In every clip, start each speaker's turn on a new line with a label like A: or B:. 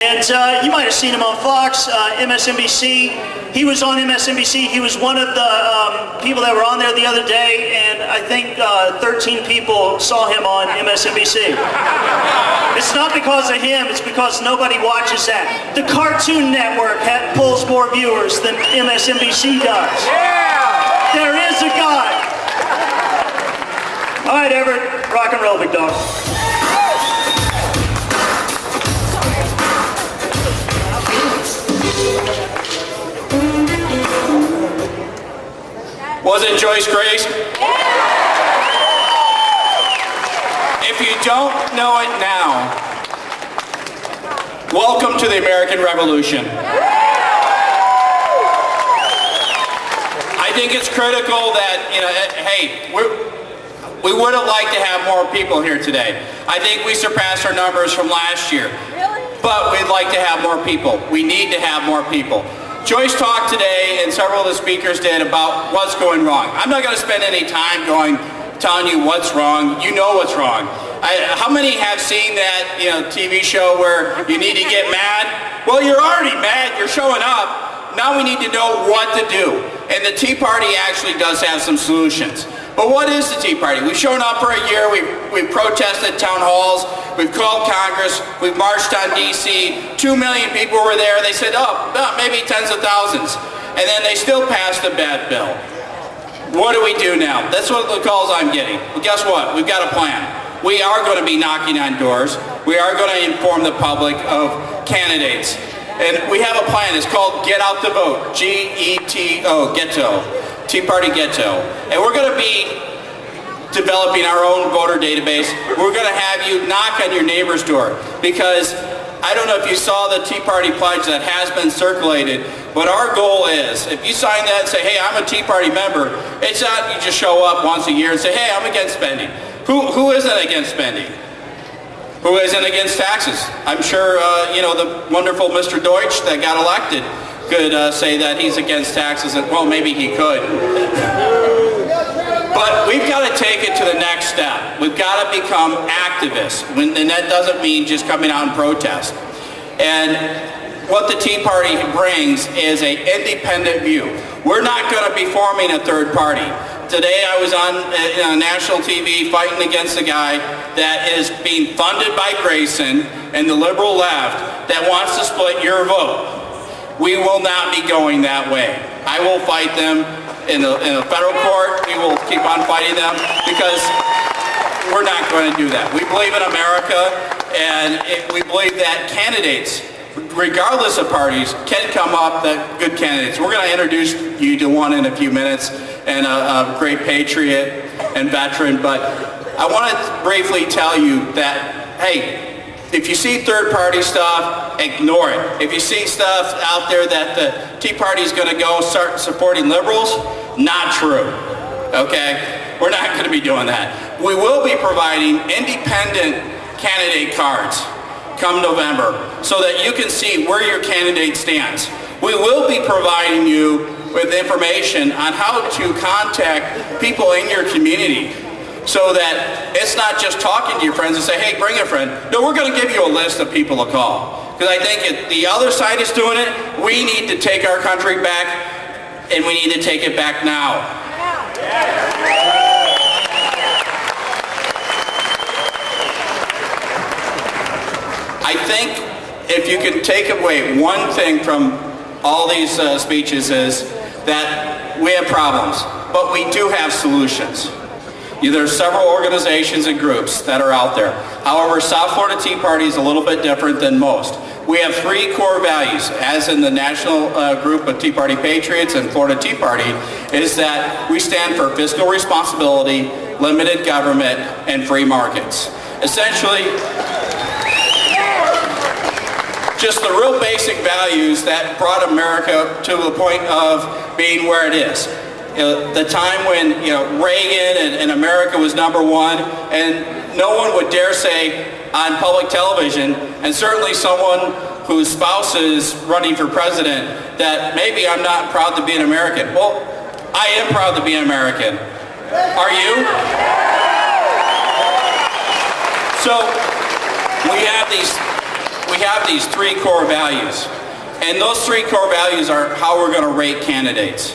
A: And you might have seen him on Fox, MSNBC. He was on MSNBC. He was one of the people that were on there the other day, and I think 13 people saw him on MSNBC. It's not because of him, it's because nobody watches that. The Cartoon Network pulls more viewers than MSNBC does. Yeah! There is a God. All right, Everett, rock and roll, big dog.
B: Wasn't Joyce great? If you don't know it now, welcome to the American Revolution. I think it's critical that, hey, we would have liked to have more people here today. I think we surpassed our numbers from last year. But we'd like to have more people. We need to have more people. Joyce talked today, and several of the speakers did, about what's going wrong. I'm not going to spend any time telling you what's wrong. You know what's wrong. How many have seen that TV show where you need to get mad? Well, you're already mad. You're showing up. Now we need to know what to do. And the Tea Party actually does have some solutions. But what is the Tea Party? We've shown up for a year. We've protested town halls. We've called Congress. We've marched on D.C. 2 million people were there. They said, oh, maybe tens of thousands. And then they still passed a bad bill. What do we do now? That's what the calls I'm getting. Well, guess what? We've got a plan. We are going to be knocking on doors. We are going to inform the public of candidates. And we have a plan. It's called Get Out the Vote. G-E-T-O, Ghetto. Tea Party Ghetto. And we're going to be developing our own voter database. We're going to have you knock on your neighbor's door, because I don't know if you saw the Tea Party pledge that has been circulated, but our goal is, if you sign that and say, hey, I'm a Tea Party member, it's not you just show up once a year and say, hey, I'm against spending. Who isn't against spending? Who isn't against taxes? I'm sure, the wonderful Mr. Deutsch that got elected could say that he's against taxes, and well, maybe he could. But we've got to take it to the next step. We've got to become activists, and that doesn't mean just coming out and protest. And what the Tea Party brings is an independent view. We're not going to be forming a third party. Today I was on national TV fighting against a guy that is being funded by Grayson and the liberal left that wants to split your vote. We will not be going that way. I will fight them in a federal court. We will keep on fighting them, because we're not going to do that. We believe in America, and we believe that candidates, regardless of parties, can come up with good candidates. We're going to introduce you to one in a few minutes, and a great patriot and veteran. But I want to briefly tell you that, hey, if you see third-party stuff, ignore it. If you see stuff out there that the Tea Party is going to go start supporting liberals, not true, okay? We're not going to be doing that. We will be providing independent candidate cards come November so that you can see where your candidate stands. We will be providing you with information on how to contact people in your community, so that it's not just talking to your friends and say, hey, bring a friend. No, we're going to give you a list of people to call. Because I think if the other side is doing it, we need to take our country back, and we need to take it back now. I think if you could take away one thing from all these speeches is that we have problems, but we do have solutions. There's several organizations and groups that are out there. However, South Florida Tea Party is a little bit different than most. We have 3 core values, as in the national group of Tea Party Patriots and Florida Tea Party, is that we stand for fiscal responsibility, limited government, and free markets. Essentially, just the real basic values that brought America to the point of being where it is. The time when Reagan and America was #1, and no one would dare say on public television, and certainly someone whose spouse is running for president, that maybe I'm not proud to be an American. Well, I am proud to be an American. Are you? So we have these we have these 3 core values. And those 3 core values are how we're going to rate candidates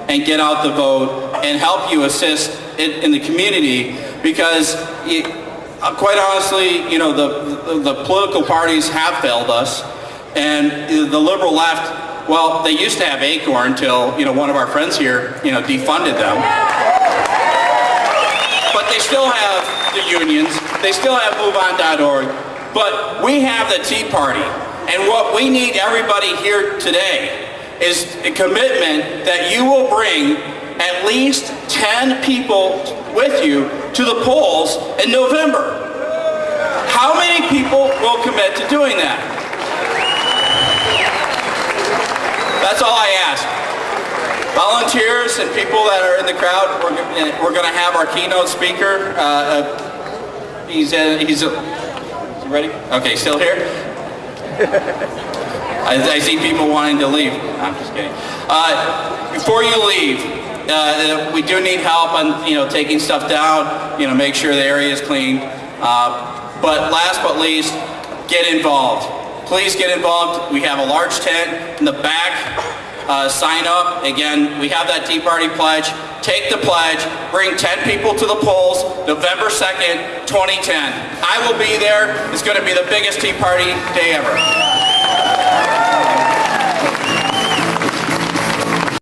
B: and get out the vote and help you assist in the community, because quite honestly, you know, the political parties have failed us, and the liberal left, well, they used to have Acorn until, you know, one of our friends here, you know, defunded them. But they still have the unions, they still have MoveOn.org, but we have the Tea Party. And what we need everybody here today is a commitment that you will bring at least 10 people with you to the polls in November. How many people will commit to doing that? That's all I ask. Volunteers and people that are in the crowd, we're going to have our keynote speaker. He's ready? Okay, still here? I see people wanting to leave. I'm just kidding. Before you leave, we do need help on, you know, taking stuff down, you know, make sure the area is clean. But last but least, get involved. Please get involved. We have a large tent in the back. Sign up. Again, we have that Tea Party pledge. Take the pledge. Bring 10 people to the polls November 2nd, 2010. I will be there. It's going to be the biggest Tea Party day ever.